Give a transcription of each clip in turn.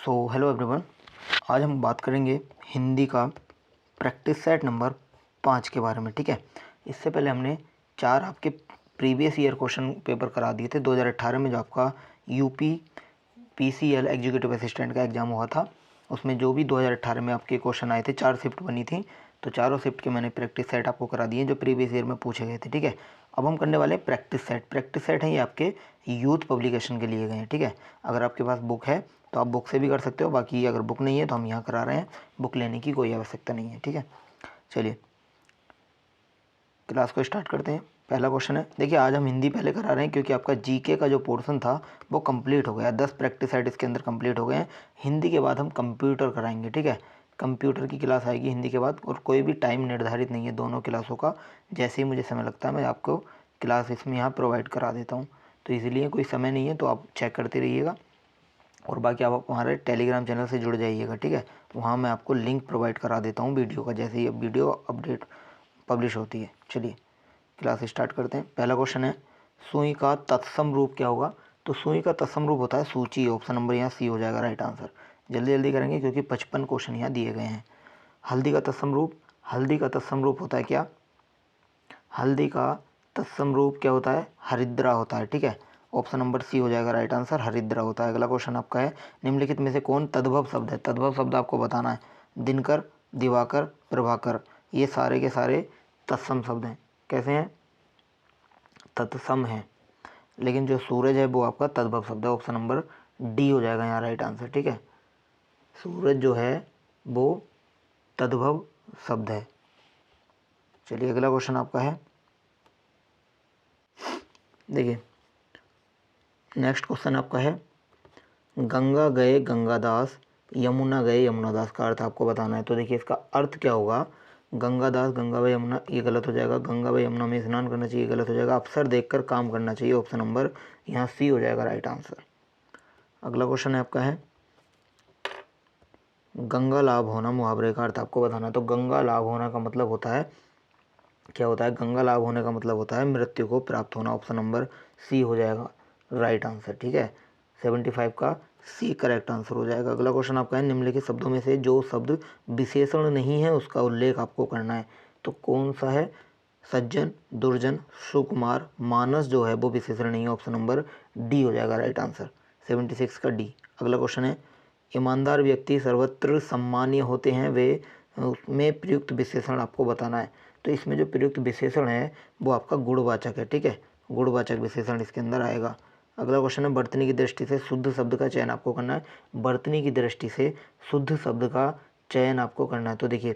Hello everyone. आज हम बात करेंगे हिंदी का प्रैक्टिस सेट नंबर 5 के बारे में। ठीक है, इससे पहले हमने 4 आपके प्रीवियस ईयर क्वेश्चन पेपर करा दिए थे 2018 में, जो आपका यूपी पीसीएल एग्जीक्यूटिव असिस्टेंट का एग्ज़ाम हुआ था। उसमें जो भी 2018 में आपके क्वेश्चन आए थे, 4 शिफ्ट बनी थी, तो चारों शिफ्ट के मैंने प्रैक्टिस सेट आपको करा दिए जो प्रीवियस ईयर में पूछे गए थे। ठीक है, अब हम करने वाले प्रैक्टिस सेट। प्रैक्टिस सेट हैं ये आपके यूथ पब्लिकेशन के लिए गए हैं। ठीक है, अगर आपके पास बुक है तो आप बुक से भी कर सकते हो, बाकी अगर बुक नहीं है तो हम यहाँ करा रहे हैं, बुक लेने की कोई आवश्यकता नहीं है। ठीक है, चलिए क्लास को स्टार्ट करते हैं। पहला क्वेश्चन है, देखिए आज हम हिंदी पहले करा रहे हैं क्योंकि आपका जीके का जो पोर्शन था वो कंप्लीट हो गया। 10 प्रैक्टिस सेट इसके अंदर कंप्लीट हो गए हैं। हिंदी के बाद हम कंप्यूटर कराएंगे। ठीक है, कंप्यूटर की क्लास आएगी हिंदी के बाद, और कोई भी टाइम निर्धारित नहीं है दोनों क्लासों का। जैसे ही मुझे समय लगता है मैं आपको क्लास इसमें यहाँ प्रोवाइड करा देता हूँ, तो इसीलिए कोई समय नहीं है, तो आप चेक करते रहिएगा। और बाकी आप हमारे टेलीग्राम चैनल से जुड़ जाइएगा। ठीक है, वहाँ मैं आपको लिंक प्रोवाइड करा देता हूँ वीडियो का, जैसे ही वीडियो अपडेट पब्लिश होती है। चलिए क्लास स्टार्ट करते हैं। पहला क्वेश्चन है, सुई का तत्सम रूप क्या होगा? तो सुई का तत्सम रूप होता है सूची। ऑप्शन नंबर यहाँ सी हो जाएगा राइट आंसर। जल्दी जल्दी करेंगे क्योंकि 55 क्वेश्चन यहाँ दिए गए हैं। हल्दी का तत्सम रूप, हल्दी का तत्सम रूप होता है क्या? हल्दी का तत्सम रूप क्या होता है? हरिद्रा होता है। ठीक है, ऑप्शन नंबर सी हो जाएगा राइट आंसर, हरिद्रा होता है। अगला क्वेश्चन आपका है, निम्नलिखित में से कौन तद्भव शब्द है? तद्भव शब्द आपको बताना है। दिनकर, दिवाकर, प्रभाकर, ये सारे के सारे तत्सम शब्द हैं। कैसे हैं? तत्सम है, लेकिन जो सूरज है वो आपका तद्भव शब्द है। ऑप्शन नंबर डी हो जाएगा यहाँ राइट आंसर। ठीक है, सूरज जो है वो तद्भव शब्द है। चलिए अगला क्वेश्चन आपका है, देखिए नेक्स्ट क्वेश्चन आपका है, गंगा गए गंगादास, यमुना गए यमुनादास का अर्थ आपको बताना है। तो देखिए इसका अर्थ क्या होगा? गंगादास, गंगा व यमुना, ये गलत हो जाएगा। गंगा व यमुना में स्नान करना चाहिए, गलत हो जाएगा। अवसर देखकर काम करना चाहिए, ऑप्शन नंबर यहाँ सी हो जाएगा राइट आंसर। अगला क्वेश्चन है आपका है, गंगा लाभ होना मुहावरे का अर्थ आपको बताना है। तो गंगा लाभ होना का मतलब होता है, क्या होता है? गंगा लाभ होने का मतलब होता है मृत्यु को प्राप्त होना। ऑप्शन नंबर सी हो जाएगा राइट आंसर। ठीक है, 75 का सी करेक्ट आंसर हो जाएगा। अगला क्वेश्चन आपका है, निम्नलिखित शब्दों में से जो शब्द विशेषण नहीं है उसका उल्लेख आपको करना है। तो कौन सा है? सज्जन, दुर्जन, सुकुमार, मानस जो है वो विशेषण नहीं है। ऑप्शन नंबर डी हो जाएगा राइट आंसर, 76 का डी। अगला क्वेश्चन है, ईमानदार व्यक्ति सर्वत्र सम्मानीय होते हैं, वे में प्रयुक्त विशेषण आपको बताना है। तो इसमें जो प्रयुक्त विशेषण है वो आपका गुणवाचक है। ठीक है, गुणवाचक विशेषण इसके अंदर आएगा। अगला क्वेश्चन है, वर्तनी की दृष्टि से शुद्ध शब्द का चयन आपको करना है। वर्तनी की दृष्टि से शुद्ध शब्द का चयन आपको करना है। तो देखिए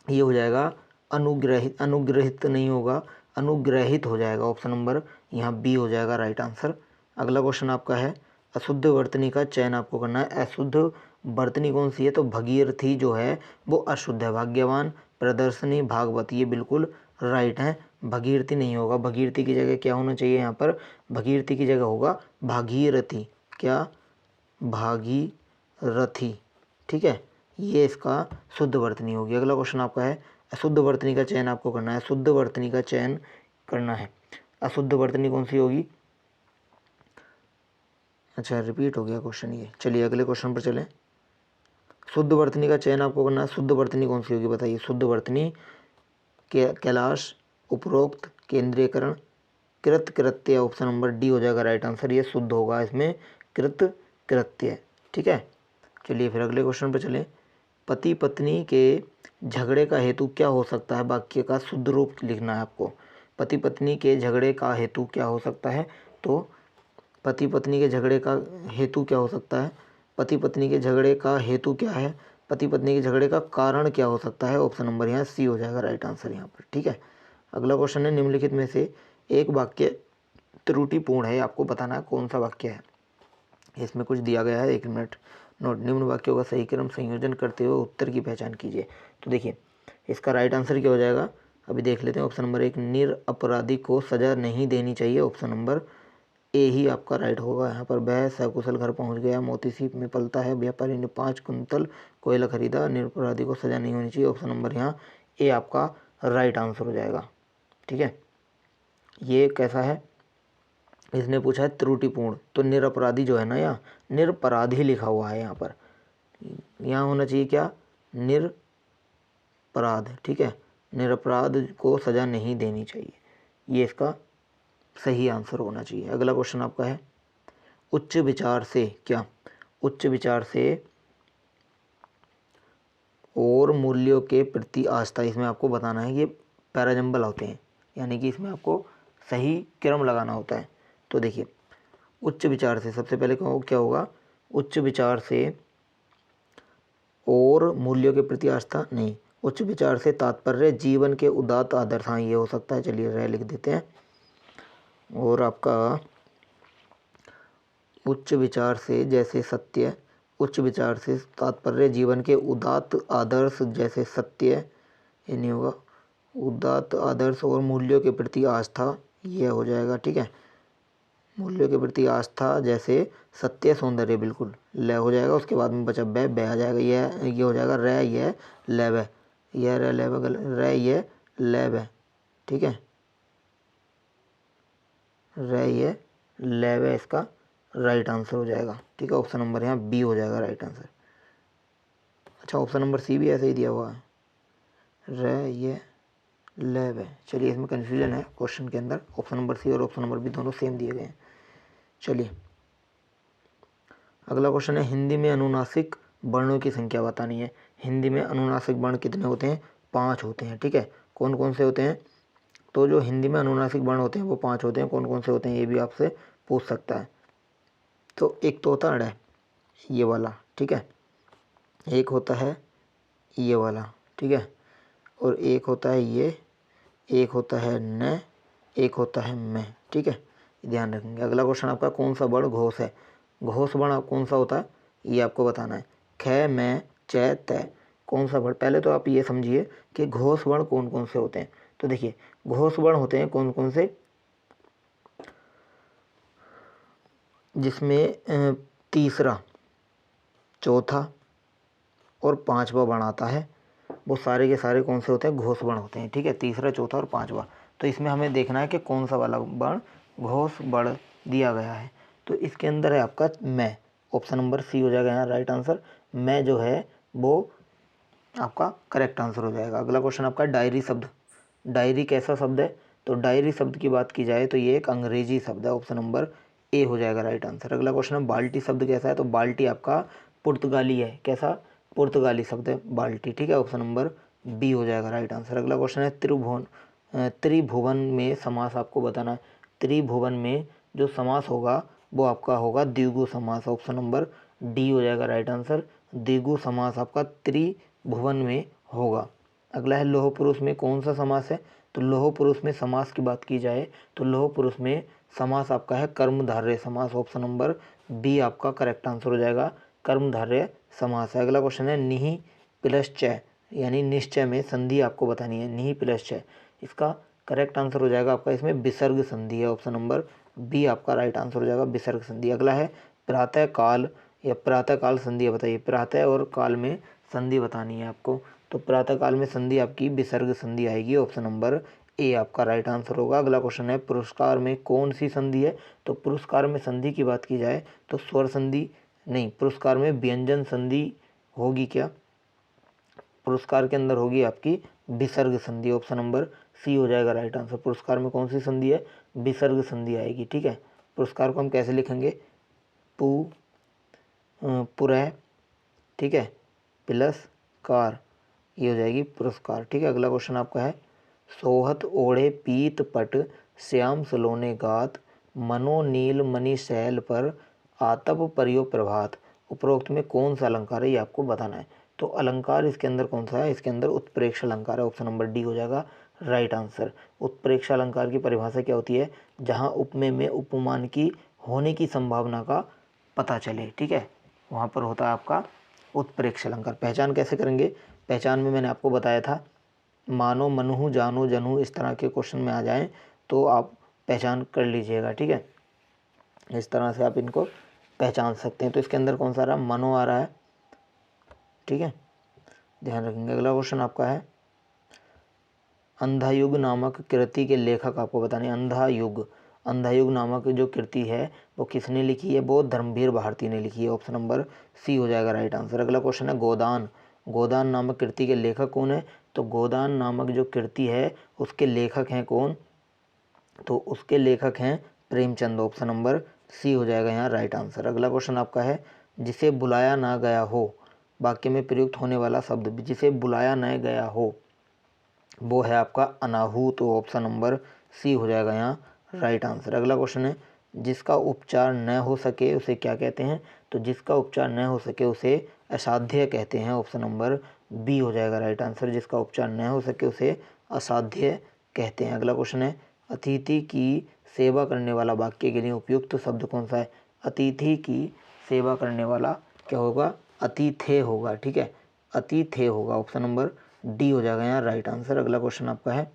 ये हो जाएगा अनुग्रहित, अनुग्रहित नहीं होगा, अनुग्रहित हो जाएगा। ऑप्शन नंबर यहाँ बी हो जाएगा राइट आंसर। अगला क्वेश्चन आपका है, अशुद्ध वर्तनी का चयन आपको करना है। अशुद्ध वर्तनी कौन सी है? तो भगीरथी जो है वो अशुद्ध है। भाग्यवान, प्रदर्शनी, भागवत, ये बिल्कुल राइट है। भगीरथी नहीं होगा, भगीरथी की जगह क्या होना चाहिए यहाँ पर? भगीरथी की जगह होगा भागीरथी। क्या? भागीरथी। ठीक है, ये इसका शुद्ध वर्तनी होगी। अगला क्वेश्चन आपका है, अशुद्ध वर्तनी का चयन आपको करना है। शुद्ध वर्तनी का चयन करना है। अशुद्ध वर्तनी कौन सी होगी? अच्छा रिपीट हो गया क्वेश्चन ये। चलिए अगले क्वेश्चन पर चलें। शुद्ध वर्तनी का चयन आपको करना है। शुद्ध वर्तनी कौन सी होगी बताइए? शुद्ध वर्तनी कैलाश, उपरोक्त, केंद्रीयकरण, कृत कृत्य। ऑप्शन नंबर डी हो जाएगा राइट आंसर, ये शुद्ध होगा इसमें कृत कृत्य। ठीक है, चलिए फिर अगले क्वेश्चन पर चलें। पति पत्नी के झगड़े का हेतु क्या हो सकता है? वाक्य का शुद्ध रूप लिखना है आपको। पति पत्नी के झगड़े का हेतु क्या हो सकता है? तो पति पत्नी के झगड़े का हेतु क्या हो सकता है? पति पत्नी के झगड़े का हेतु क्या है? पति पत्नी के झगड़े का कारण क्या हो सकता है? ऑप्शन नंबर यहाँ सी हो जाएगा राइट आंसर यहाँ पर। ठीक है, अगला क्वेश्चन है, निम्नलिखित में से एक वाक्य त्रुटिपूर्ण है, आपको बताना है कौन सा वाक्य है। इसमें कुछ दिया गया है, 1 मिनट नोट। निम्न वाक्यों का सही क्रम संयोजन करते हुए उत्तर की पहचान कीजिए। तो देखिए इसका राइट आंसर क्या हो जाएगा, अभी देख लेते हैं। ऑप्शन नंबर 1, निरपराधी को सजा नहीं देनी चाहिए। ऑप्शन नंबर ए ही आपका राइट होगा यहाँ पर। वह सकुशल घर पहुँच गया, मोती सीप में पलता है, व्यापारी ने 5 कुंतल कोयला खरीदा, निरपराधी को सजा नहीं होनी चाहिए। ऑप्शन नंबर यहाँ ए आपका राइट आंसर हो जाएगा। ठीक है, ये कैसा है? इसने पूछा है त्रुटिपूर्ण, तो निरपराधी जो है ना, यहाँ निरपराधी लिखा हुआ है यहाँ पर, यहाँ होना चाहिए क्या, निरपराध। ठीक है, निरपराध को सज़ा नहीं देनी चाहिए, ये इसका सही आंसर होना चाहिए। अगला क्वेश्चन आपका है उच्च विचार से, क्या उच्च विचार से और मूल्यों के प्रति आस्था, इसमें आपको बताना है, ये पैराजंबल होते हैं, यानी कि इसमें आपको सही क्रम लगाना होता है। तो देखिए उच्च विचार से सबसे पहले क्या होगा, उच्च विचार से और मूल्यों के प्रति आस्था नहीं, उच्च विचार से तात्पर्य जीवन के उदात्त आदर्श, हाँ ये हो सकता है, चलिए रह लिख देते हैं। और आपका उच्च विचार से जैसे सत्य, उच्च विचार से तात्पर्य जीवन के उदात्त आदर्श जैसे सत्य, ये नहीं होगा, उदात्त आदर्श और मूल्यों के प्रति आस्था, ये हो जाएगा। ठीक है, मूल्यों के प्रति आस्था जैसे सत्य सौंदर्य, बिल्कुल ल हो जाएगा, उसके बाद में बचा बै आ जाएगा, ये हो जाएगा र, यह लैब है, यह र लैब र, ये लैब है। ठीक है, र ये लैब है, इसका राइट आंसर हो जाएगा। ठीक है, ऑप्शन नंबर यहाँ बी हो जाएगा राइट आंसर। अच्छा, ऑप्शन नंबर सी भी ऐसे ही दिया हुआ है, र ये लैब है। चलिए, इसमें कन्फ्यूजन है क्वेश्चन के अंदर, ऑप्शन नंबर सी और ऑप्शन नंबर बी दोनों सेम दिए गए हैं। चलिए अगला क्वेश्चन है हिंदी में अनुनासिक वर्णों की संख्या बतानी है। हिंदी में अनुनासिक वर्ण कितने होते हैं, 5 होते हैं। ठीक है, कौन कौन से होते हैं, तो जो हिंदी में अनुनासिक वर्ण होते हैं वो 5 होते हैं। कौन कौन से होते हैं ये भी आपसे पूछ सकता है। तो एक तो होता है ये वाला, ठीक है, एक होता है ये वाला, ठीक है, और एक होता है ये, एक होता है न, एक होता है मैं। ठीक है, ध्यान रखेंगे। अगला क्वेश्चन आपका कौन सा वर्ण घोष है, घोष वर्ण कौन सा होता है ये आपको बताना है। ख मैं च तय, कौन सा वर्ण, पहले तो आप ये समझिए कि घोष वर्ण कौन कौन से होते हैं। तो देखिए घोष वर्ण होते हैं कौन कौन से, जिसमें तीसरा, चौथा और पांचवा वर्ण आता है, वो सारे के सारे कौन से होते हैं, घोष वर्ण होते हैं। ठीक है, तीसरा, चौथा और पांचवा। तो इसमें हमें देखना है कि कौन सा वाला वर्ण घोष वर्ण दिया गया है। तो इसके अंदर है आपका मैं, ऑप्शन नंबर सी हो जाएगा यहाँ राइट आंसर। मैं जो है वो आपका करेक्ट आंसर हो जाएगा। अगला क्वेश्चन आपका डायरी शब्द, डायरी कैसा शब्द है, तो डायरी शब्द की बात की जाए तो ये एक अंग्रेजी शब्द है, ऑप्शन नंबर ए हो जाएगा राइट आंसर। अगला क्वेश्चन है बाल्टी शब्द कैसा है, तो बाल्टी आपका पुर्तगाली है, कैसा, पुर्तगाली शब्द है बाल्टी। ठीक है, ऑप्शन नंबर बी हो जाएगा राइट आंसर। अगला क्वेश्चन है त्रिभुवन, त्रिभुवन में समास आपको बताना है। त्रिभुवन में जो समास होगा वो आपका होगा द्विगु समास, ऑप्शन नंबर डी हो जाएगा राइट आंसर। द्विगु समास आपका त्रिभुवन में होगा। अगला है लोह पुरुष में कौन सा समास है, तो लोह पुरुष में समास की बात की जाए तो लोह पुरुष में समास आपका है कर्मधारय समास, ऑप्शन नंबर बी आपका करेक्ट आंसर हो जाएगा, कर्मधारय समास है। अगला क्वेश्चन है निहि प्लस च, यानी निश्चय में संधि आपको बतानी है, निहि प्लस च, इसका करेक्ट आंसर हो जाएगा आपका इसमें विसर्ग संधि है, ऑप्शन नंबर बी आपका राइट आंसर हो जाएगा विसर्ग संधि। अगला है प्रातः काल या प्रातः काल संधि, बताइए प्रातः और काल में संधि बतानी है आपको, तो प्रातः काल में संधि आपकी विसर्ग संधि आएगी, ऑप्शन नंबर ए आपका राइट आंसर होगा। अगला क्वेश्चन है पुरस्कार में कौन सी संधि है, तो पुरस्कार में संधि की बात की जाए तो स्वर संधि नहीं, पुरस्कार में व्यंजन संधि होगी क्या, पुरस्कार के अंदर होगी आपकी विसर्ग संधि, ऑप्शन नंबर सी हो जाएगा राइट आंसर। पुरस्कार में कौन सी संधि है, विसर्ग संधि आएगी। ठीक है, पुरस्कार को हम कैसे लिखेंगे, पु पुरः, ठीक है, प्लस कार, ये हो जाएगी पुरस्कार। ठीक है, अगला क्वेश्चन आपका है सोहत ओढ़े पीत पट श्याम सलोने गात मनो नील मणि शैल पर आतप परियो प्रभात, उपरोक्त में कौन सा अलंकार है ये आपको बताना है। तो अलंकार इसके अंदर कौन सा है, इसके अंदर उत्प्रेक्ष अलंकार है, ऑप्शन नंबर डी हो जाएगा राइट आंसर। उत्प्रेक्ष अलंकार की परिभाषा क्या होती है, जहाँ उपमेय में उपमान की होने की संभावना का पता चले। ठीक है, वहाँ पर होता है आपका उत्प्रेक्ष अलंकार। पहचान कैसे करेंगे, पहचान में मैंने आपको बताया था, मानो मनहु जानो जनहु इस तरह के क्वेश्चन में आ जाएं तो आप पहचान कर लीजिएगा। ठीक है, इस तरह से आप इनको पहचान सकते हैं। तो इसके अंदर कौन सा आ रहा है, मनो आ रहा है। ठीक है, ध्यान रखेंगे। अगला क्वेश्चन आपका है अंधा युग नामक कृति के लेखक आपको बताने, अंधा युग, अंधायुग नामक जो कृति है वो किसने लिखी है? वो धर्मवीर भारती ने लिखी है। ऑप्शन नंबर सी हो जाएगा राइट आंसर। अगला क्वेश्चन है गोदान। गोदान नामक कृति के लेखक कौन है? तो गोदान नामक जो कृति है उसके लेखक हैं कौन? तो उसके लेखक हैं प्रेमचंद। ऑप्शन नंबर सी हो जाएगा यहाँ राइट आंसर। अगला क्वेश्चन आपका है जिसे बुलाया ना गया हो, वाक्य में प्रयुक्त होने वाला शब्द जिसे बुलाया न गया हो वो है आपका अनाहूत। तो ऑप्शन नंबर सी हो जाएगा यहाँ राइट आंसर। अगला क्वेश्चन है जिसका उपचार न हो सके उसे क्या कहते हैं? तो जिसका उपचार न हो सके उसे असाध्य कहते हैं। ऑप्शन नंबर बी हो जाएगा राइट आंसर। जिसका उपचार न हो सके उसे असाध्य कहते हैं। अगला क्वेश्चन है अतिथि की सेवा करने वाला वाक्य के लिए उपयुक्त शब्द कौन सा है? अतिथि की सेवा करने वाला क्या होगा? अतिथे होगा। ठीक है, अतिथे होगा। ऑप्शन नंबर डी हो जाएगा यहाँ राइट आंसर। अगला क्वेश्चन आपका है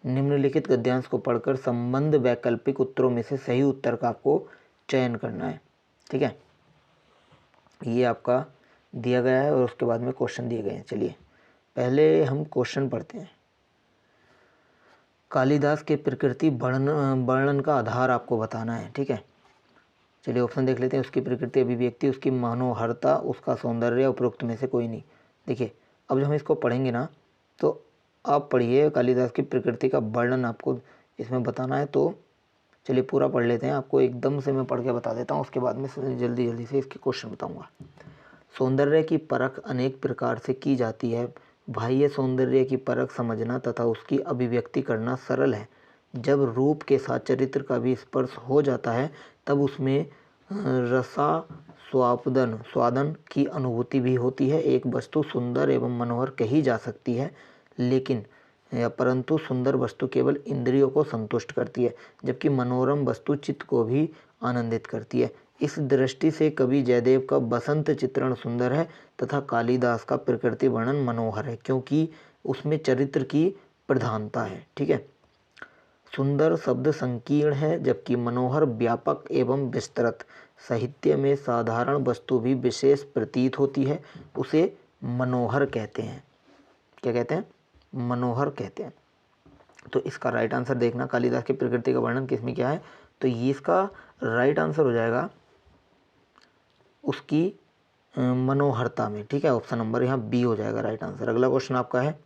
निम्नलिखित गद्यांश को पढ़कर संबंध वैकल्पिक उत्तरों में से सही उत्तर का आपको चयन करना है। ठीक है, ये आपका दिया गया है और उसके बाद में क्वेश्चन दिए गए हैं। चलिए पहले हम क्वेश्चन पढ़ते हैं। कालिदास के प्रकृति वर्णन का आधार आपको बताना है। ठीक है, चलिए ऑप्शन देख लेते हैं। उसकी प्रकृति, अभिव्यक्ति, उसकी मनोहरता, उसका सौंदर्य, उपरोक्त में से कोई नहीं। देखिए अब जब हम इसको पढ़ेंगे ना तो आप पढ़िए कालिदास की प्रकृति का वर्णन आपको इसमें बताना है। तो चलिए पूरा पढ़ लेते हैं। आपको एकदम से मैं पढ़ के बता देता हूँ, उसके बाद में जल्दी जल्दी से इसके क्वेश्चन बताऊँगा। सौंदर्य की परख अनेक प्रकार से की जाती है। बाह्य सौंदर्य की परख समझना तथा उसकी अभिव्यक्ति करना सरल है। जब रूप के साथ चरित्र का भी स्पर्श हो जाता है तब उसमें स्वादन की अनुभूति भी होती है। एक वस्तु सुंदर एवं मनोहर कही जा सकती है लेकिन परंतु सुंदर वस्तु केवल इंद्रियों को संतुष्ट करती है, जबकि मनोरम वस्तु चित्त को भी आनंदित करती है। इस दृष्टि से कवि जयदेव का बसंत चित्रण सुंदर है तथा कालिदास का प्रकृति वर्णन मनोहर है, क्योंकि उसमें चरित्र की प्रधानता है। ठीक है, सुंदर शब्द संकीर्ण है जबकि मनोहर व्यापक एवं विस्तृत। साहित्य में साधारण वस्तु भी विशेष प्रतीत होती है, उसे मनोहर कहते हैं। क्या कहते हैं? मनोहर कहते हैं। तो इसका राइट आंसर देखना, कालिदास की प्रकृति का वर्णन किसमें क्या है? तो ये इसका राइट आंसर हो जाएगा उसकी मनोहरता में। ठीक है, ऑप्शन नंबर यहाँ बी हो जाएगा राइट आंसर। अगला क्वेश्चन आपका है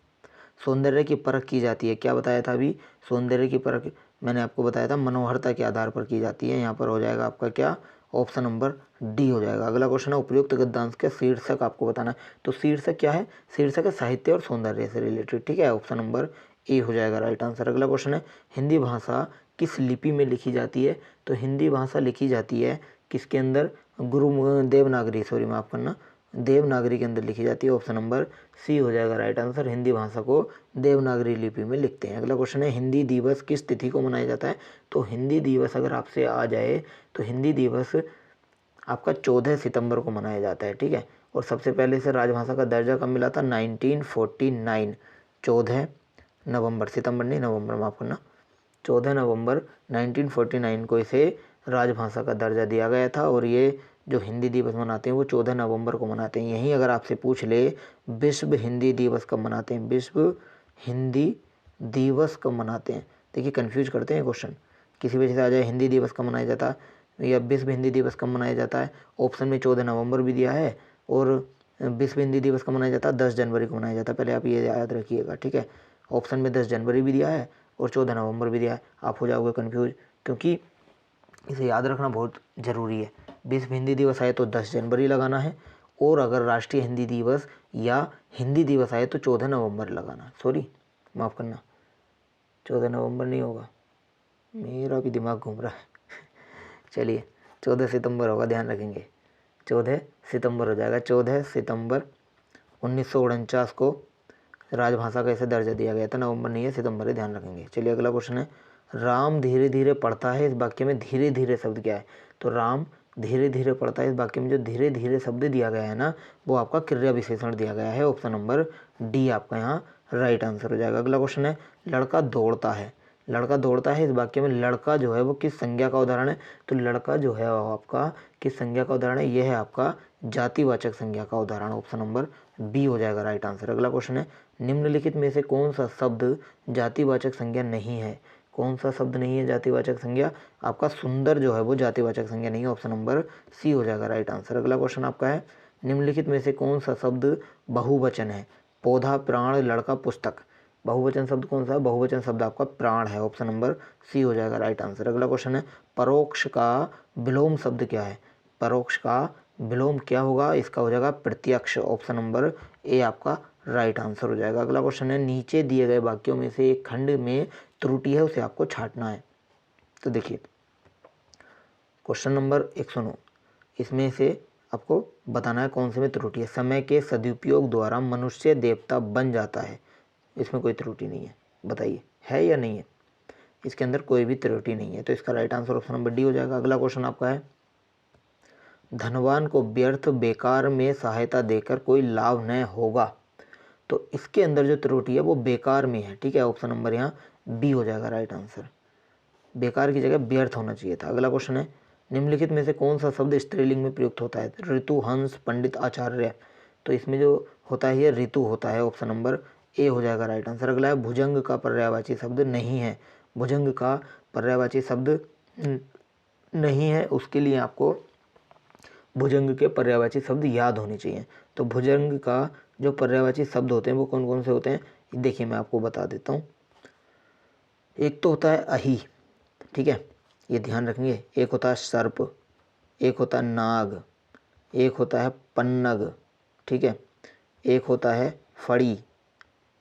सौंदर्य की परख की जाती है। क्या बताया था अभी? सौंदर्य की परख मैंने आपको बताया था मनोहरता के आधार पर की जाती है। यहाँ पर हो जाएगा आपका क्या? ऑप्शन नंबर डी हो जाएगा। अगला क्वेश्चन है उपयुक्त गद्यांश का शीर्षक आपको बताना है। तो शीर्षक क्या है? शीर्षक है साहित्य और सौंदर्य से रिलेटेड। ठीक है, ऑप्शन नंबर ए हो जाएगा राइट आंसर। अगला क्वेश्चन है हिंदी भाषा किस लिपि में लिखी जाती है? तो हिंदी भाषा लिखी जाती है किसके अंदर? देवनागरी, सॉरी माफ़ करना, देवनागरी के अंदर लिखी जाती है। ऑप्शन नंबर सी हो जाएगा राइट आंसर। हिंदी भाषा को देवनागरी लिपि में लिखते हैं। अगला क्वेश्चन है हिंदी दिवस किस तिथि को मनाया जाता है? तो हिंदी दिवस अगर आपसे आ जाए तो हिंदी दिवस आपका 14 सितंबर को मनाया जाता है। ठीक है, और सबसे पहले इसे राजभाषा का दर्जा कब मिला था? 1949, 14 नवंबर, सितंबर नहीं नवंबर माफ़ करना, 14 नवंबर 1949 को इसे राजभाषा का दर्जा दिया गया था। और ये जो हिंदी दिवस मनाते हैं वो 14 नवंबर को मनाते हैं। यहीं अगर आपसे पूछ ले विश्व हिंदी दिवस कब मनाते हैं, विश्व हिंदी दिवस कब मनाते हैं, देखिए कंफ्यूज करते हैं क्वेश्चन, किसी वजह से आ जाए हिंदी दिवस कब मनाया जाता है या विश्व हिंदी दिवस कब मनाया जाता है। ऑप्शन में 14 नवंबर भी दिया है और विश्व हिंदी दिवस कब मनाया जाता है? 10 जनवरी को मनाया जाता है। पहले आप ये याद रखिएगा। ठीक है, ऑप्शन में 10 जनवरी भी दिया है और 14 नवंबर भी दिया है। आप हो जाओगे कन्फ्यूज, क्योंकि इसे याद रखना बहुत ज़रूरी है। विश्व हिंदी दिवस आए तो 10 जनवरी लगाना है और अगर राष्ट्रीय हिंदी दिवस या हिंदी दिवस आए तो 14 नवंबर लगाना। सॉरी माफ़ करना, 14 नवंबर नहीं होगा, मेरा भी दिमाग घूम रहा है। चलिए 14 सितंबर होगा, ध्यान रखेंगे, 14 सितंबर हो जाएगा। 14 सितंबर 1949 को राजभाषा का इसे दर्जा दिया गया था। नवंबर नहीं है, सितंबर है, ध्यान रखेंगे। चलिए अगला क्वेश्चन है राम धीरे धीरे पढ़ता है, इस वाक्य में धीरे धीरे शब्द क्या है? तो राम धीरे धीरे पढ़ता है, इस वाक्य में जो धीरे धीरे शब्द दिया गया है ना वो आपका क्रिया विशेषण दिया गया है। ऑप्शन नंबर डी आपका यहाँ राइट आंसर हो जाएगा। अगला क्वेश्चन है लड़का दौड़ता है, लड़का दौड़ता है, इस वाक्य में लड़का जो है वो किस संज्ञा का उदाहरण है? तो लड़का जो है वो आपका किस संज्ञा का उदाहरण है? यह है आपका जातिवाचक संज्ञा का उदाहरण। ऑप्शन नंबर बी हो जाएगा राइट आंसर। अगला क्वेश्चन है निम्नलिखित में से कौन सा शब्द जातिवाचक संज्ञा नहीं है? कौन सा शब्द नहीं है जातिवाचक संज्ञा? आपका सुंदर जो है वो जातिवाचक संज्ञा नहीं है, ऑप्शन नंबर सी हो जाएगा राइट आंसर। अगला क्वेश्चन आपका है, निम्नलिखित में से कौन सा शब्द बहुवचन है? पौधा, प्राण, लड़का, पुस्तक। बहुवचन शब्द कौन सा है? बहुवचन शब्द आपका प्राण है, ऑप्शन नंबर सी हो जाएगा राइट आंसर। अगला क्वेश्चन है, परोक्ष का विलोम शब्द क्या है? परोक्ष का विलोम क्या होगा? इसका हो जाएगा प्रत्यक्ष, ऑप्शन नंबर ए आपका राइट आंसर हो जाएगा। अगला क्वेश्चन है, नीचे दिए गए वाक्यों में से एक खंड में त्रुटि है, उसे आपको छांटना है। तो देखिए क्वेश्चन नंबर 109, इसमें से आपको बताना है कौन से में त्रुटि है। समय के सदुपयोग द्वारा मनुष्य देवता बन जाता है, इसमें कोई त्रुटि नहीं है, बताइए है या नहीं है? इसके अंदर कोई भी त्रुटि नहीं है, तो इसका right answer option number D हो जाएगा। अगला क्वेश्चन आपका है, धनवान को व्यर्थ बेकार में सहायता देकर कोई लाभ न होगा। तो इसके अंदर जो त्रुटि है वो बेकार में है, ठीक है, ऑप्शन नंबर यहाँ बी हो जाएगा राइट आंसर। बेकार की जगह व्यर्थ होना चाहिए था। अगला क्वेश्चन है, निम्नलिखित में से कौन सा शब्द स्त्रीलिंग में प्रयुक्त होता है? ऋतु, हंस, पंडित, आचार्य। तो इसमें जो होता है ये ऋतु होता है, ऑप्शन नंबर ए हो जाएगा राइट आंसर। अगला है, भुजंग का पर्यायवाची शब्द नहीं है। भुजंग का पर्यायवाची शब्द नहीं है, उसके लिए आपको भुजंग के पर्यायवाची शब्द याद होने चाहिए। तो भुजंग का जो पर्यायवाची शब्द होते हैं वो कौन कौन से होते हैं? देखिए मैं आपको बता देता हूँ। एक तो होता है अही, ठीक है, ये ध्यान रखेंगे। एक होता है सर्प, एक होता है नाग, एक होता है पन्नग, ठीक है, एक होता है फड़ी,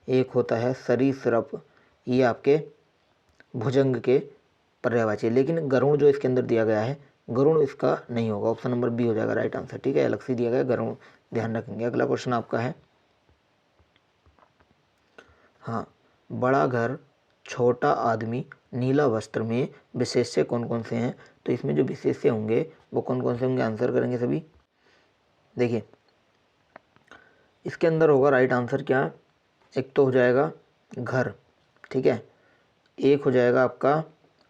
एक होता है सरीसृप। ये आपके भुजंग के पर्यायवाची। लेकिन गरुड़ जो इसके अंदर दिया गया है, गरुड़ इसका नहीं होगा, ऑप्शन नंबर बी हो जाएगा राइट आंसर, ठीक है, अलग से दिया गया गरुड़, ध्यान रखेंगे। अगला क्वेश्चन आपका है, हाँ, बड़ा घर, छोटा आदमी, नीला वस्त्र में विशेष्य कौन कौन से हैं? तो इसमें जो विशेष्य होंगे वो कौन कौन से होंगे? आंसर करेंगे सभी। देखिए इसके अंदर होगा राइट आंसर क्या? एक तो हो जाएगा घर, ठीक है, एक हो जाएगा आपका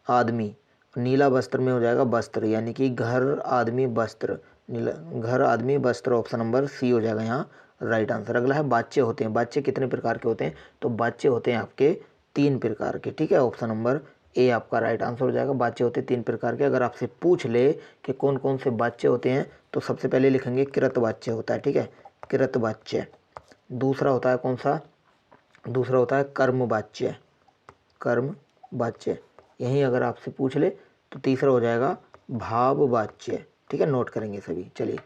आदमी, नीला वस्त्र में हो जाएगा वस्त्र, यानी कि घर, आदमी, वस्त्र, नीला, घर, आदमी, वस्त्र, ऑप्शन नंबर सी हो जाएगा यहाँ राइट आंसर। अगला है, बाच्य होते हैं। बाच्य कितने प्रकार के होते हैं? तो बाच्य होते हैं आपके 3 प्रकार के, ठीक है, ऑप्शन नंबर ए आपका राइट आंसर हो जाएगा। बाच्य होते हैं 3 प्रकार के। अगर आपसे पूछ ले कि कौन कौन से बाच्य होते हैं तो सबसे पहले लिखेंगे कृत वाच्य होता है, ठीक है, कृत वाच्य। दूसरा होता है कौन सा? दूसरा होता है कर्म वाच्य, कर्म वाच्य। यहीं अगर आपसे पूछ ले तो तीसरा हो जाएगा भाव वाच्य, ठीक है, नोट करेंगे सभी। चलिए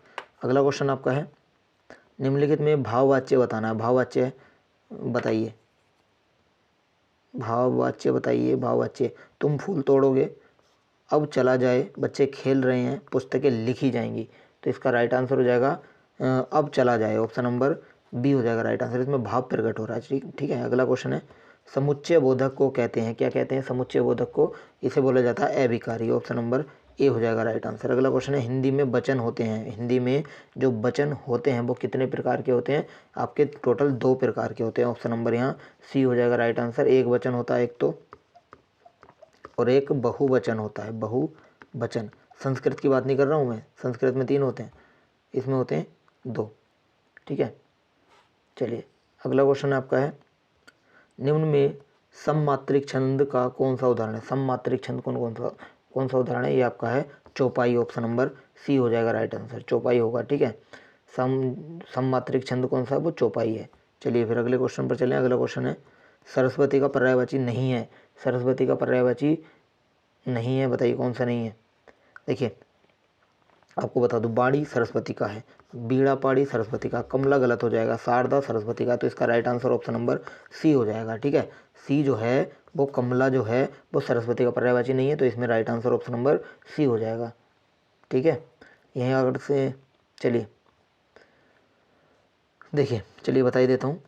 अगला क्वेश्चन आपका है, निम्नलिखित में भाववाच्य बताना है। भाववाच्य बताइए, भाववाच्य बताइए। भाववाच्य, तुम फूल तोड़ोगे, अब चला जाए, बच्चे खेल रहे हैं, पुस्तकें लिखी जाएंगी। तो इसका राइट आंसर हो जाएगा अब चला जाए, ऑप्शन नंबर बी हो जाएगा राइट आंसर। इसमें भाव प्रकट हो रहा है, ठीक है। अगला क्वेश्चन है, समुच्चय बोधक को कहते हैं, क्या कहते हैं समुच्चय बोधक को? इसे बोला जाता है अभिकारी, ऑप्शन नंबर ए हो जाएगा राइट आंसर। अगला क्वेश्चन है, हिंदी में वचन होते हैं। हिंदी में जो वचन होते हैं वो कितने प्रकार के होते हैं? आपके टोटल 2 प्रकार के होते हैं, ऑप्शन नंबर यहाँ सी हो जाएगा राइट आंसर। एक वचन होता है एक तो, और एक बहुवचन होता है, बहुवचन। संस्कृत की बात नहीं कर रहा हूँ मैं, संस्कृत में 3 होते हैं, इसमें होते हैं 2, ठीक है। चलिए अगला क्वेश्चन आपका है, निम्न में सममात्रिक छंद का कौन सा उदाहरण है? सममात्रिक छंद कौन सा उदाहरण है? ये आपका है चौपाई, ऑप्शन नंबर सी हो जाएगा राइट आंसर, चौपाई होगा, ठीक है। सममात्रिक छंद कौन सा है? वो चौपाई है। चलिए फिर अगले क्वेश्चन पर चलें। अगला क्वेश्चन है, सरस्वती का पर्यायवाची नहीं है। सरस्वती का पर्यायवाची नहीं है, बताइए कौन सा नहीं है? देखिए आपको बता दूं, बाड़ी सरस्वती का है, बीड़ा पाड़ी सरस्वती का, कमला गलत हो जाएगा, शारदा सरस्वती का। तो इसका right answer option number C हो जाएगा, ठीक है। सी जो है वो कमला जो है वो सरस्वती का पर्यायवाची नहीं है, तो इसमें right answer option number C हो जाएगा, ठीक है। यहीं अगर से चलिए देखिए, चलिए बता ही देता हूँ,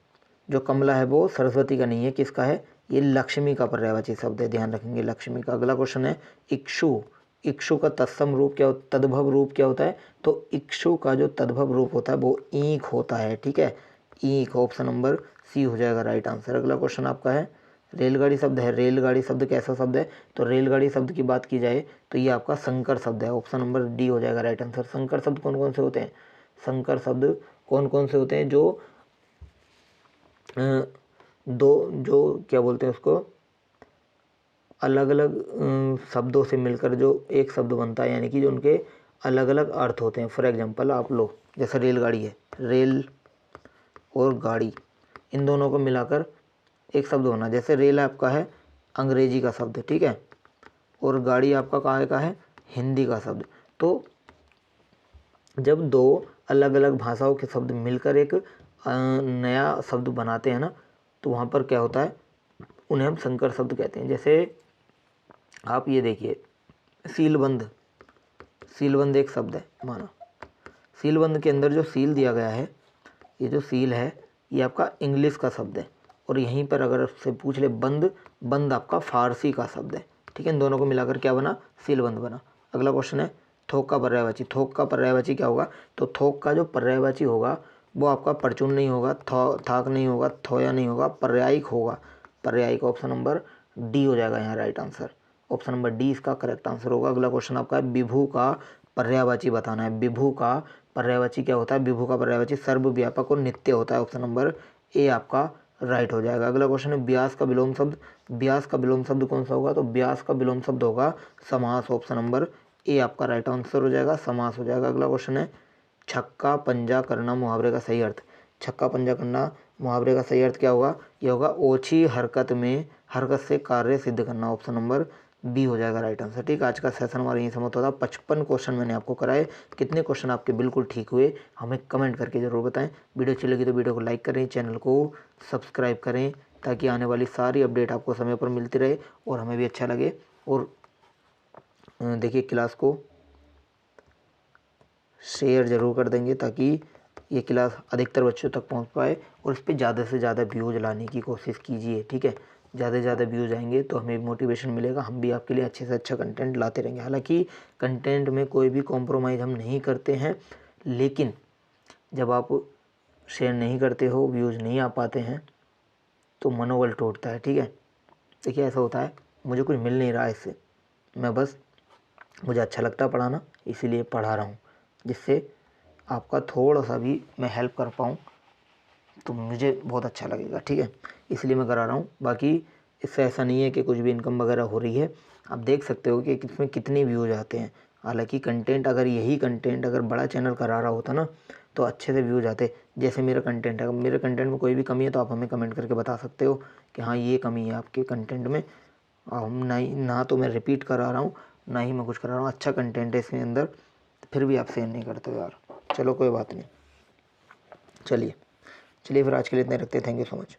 जो कमला है वो सरस्वती का नहीं है, किसका है? ये लक्ष्मी का पर्यायवाची शब्द है, ध्यान रखेंगे, लक्ष्मी का। अगला क्वेश्चन है, इक्षु, इक्षु का तत्सम रूप क्या, तद्भव रूप क्या होता है? तो इक्षु का जो तद्भव रूप होता है वो ईंख होता है, ठीक है, ईंख, ऑप्शन नंबर सी हो जाएगा राइट आंसर। अगला क्वेश्चन आपका है, रेलगाड़ी शब्द है। रेलगाड़ी शब्द कैसा शब्द है? तो रेलगाड़ी शब्द की बात की जाए तो ये आपका संकर शब्द है, ऑप्शन नंबर डी हो जाएगा राइट आंसर। संकर शब्द कौन कौन से होते हैं? संकर शब्द कौन कौन से होते हैं? जो दो, जो क्या बोलते हैं उसको, अलग अलग शब्दों से मिलकर जो एक शब्द बनता है, यानी कि जो उनके अलग अलग अर्थ होते हैं। फॉर एग्जांपल आप लो, जैसे रेलगाड़ी है, रेल और गाड़ी, इन दोनों को मिलाकर एक शब्द बना। जैसे रेल आपका है अंग्रेजी का शब्द, ठीक है, और गाड़ी आपका कहाँ का है, हिंदी का शब्द। तो जब दो अलग अलग भाषाओं के शब्द मिलकर एक नया शब्द बनाते हैं ना, तो वहाँ पर क्या होता है, उन्हें हम संकर शब्द कहते हैं। जैसे आप ये देखिए, सीलबंद, सीलबंद एक शब्द है माना। सीलबंद के अंदर जो सील दिया गया है, ये जो सील है ये आपका इंग्लिश का शब्द है, और यहीं पर अगर आपसे पूछ ले बंद, बंद आपका फारसी का शब्द है, ठीक है। इन दोनों को मिलाकर क्या बना, सीलबंद बना। अगला क्वेश्चन है थोक का पर्यायवाची। थोक का पर्यायवाची क्या होगा, तो थोक का जो पर्यायवाची होगा वो आपका परचून नहीं होगा, थाक नहीं होगा, थोया नहीं होगा, पर्यायिक होगा। पर्यायिक ऑप्शन नंबर डी हो जाएगा यहाँ right answer. Option number D इसका करेक्ट आंसर होगा। अगला क्वेश्चन आपका है विभू का पर्यायवाची बताना है। विभू का पर्यायवाची क्या होता है, विभू का पर्यायवाची सर्वव्यापक और नित्य होता है। ऑप्शन नंबर ए आपका राइट हो जाएगा। अगला क्वेश्चन है व्यास का विलोम शब्द। व्यास का विलोम शब्द कौन सा होगा, तो व्यास का विलोम शब्द होगा समास। ऑप्शन नंबर ए आपका राइट आंसर हो जाएगा, समास हो जाएगा। अगला क्वेश्चन है छक्का पंजा करना मुहावरे का सही अर्थ। छक्का पंजा करना मुहावरे का सही अर्थ क्या होगा, ये होगा ओछी हरकत में हरकत से कार्य सिद्ध करना। ऑप्शन नंबर बी हो जाएगा राइट आंसर। ठीक है, आज का सेशन हमारा यहीं समाप्त होता है। 55 क्वेश्चन मैंने आपको कराए, कितने क्वेश्चन आपके बिल्कुल ठीक हुए हमें कमेंट करके ज़रूर बताएं। वीडियो अच्छी लगी तो वीडियो को लाइक करें, चैनल को सब्सक्राइब करें, ताकि आने वाली सारी अपडेट आपको समय पर मिलती रहे और हमें भी अच्छा लगे। और देखिए क्लास को शेयर ज़रूर कर देंगे, ताकि ये क्लास अधिकतर बच्चों तक पहुंच पाए, और इस पर ज़्यादा से ज़्यादा व्यूज़ लाने की कोशिश कीजिए। ठीक है, ज़्यादा से ज़्यादा व्यूज़ आएंगे तो हमें मोटिवेशन मिलेगा, हम भी आपके लिए अच्छे से अच्छा कंटेंट लाते रहेंगे। हालांकि कंटेंट में कोई भी कॉम्प्रोमाइज़ हम नहीं करते हैं, लेकिन जब आप शेयर नहीं करते हो, व्यूज़ नहीं आ पाते हैं, तो मनोबल टूटता है। ठीक है, देखिए ऐसा होता है, मुझे कुछ मिल नहीं रहा है इससे, मैं बस मुझे अच्छा लगता है पढ़ाना, इसीलिए पढ़ा रहा हूँ, जिससे आपका थोड़ा सा भी मैं हेल्प कर पाऊँ तो मुझे बहुत अच्छा लगेगा। ठीक है, इसलिए मैं करा रहा हूँ। बाकी इससे ऐसा नहीं है कि कुछ भी इनकम वगैरह हो रही है। आप देख सकते हो कि इसमें कितने व्यूज़ आते हैं। हालांकि कंटेंट, अगर यही कंटेंट अगर बड़ा चैनल करा रहा होता ना, तो अच्छे से व्यूज़ आते। जैसे मेरा कंटेंट है, अगर मेरे कंटेंट में कोई भी कमी है तो आप हमें कमेंट करके बता सकते हो कि हाँ ये कमी है आपके कंटेंट में। हम ना तो मैं रिपीट करा रहा हूँ, ना ही मैं कुछ करा रहा हूँ, अच्छा कंटेंट है इसके अंदर, फिर भी आप शेयर नहीं करते हो यार। चलो कोई बात नहीं, चलिए फिर आज के लिए इतने रखते हैं। Thank you so much.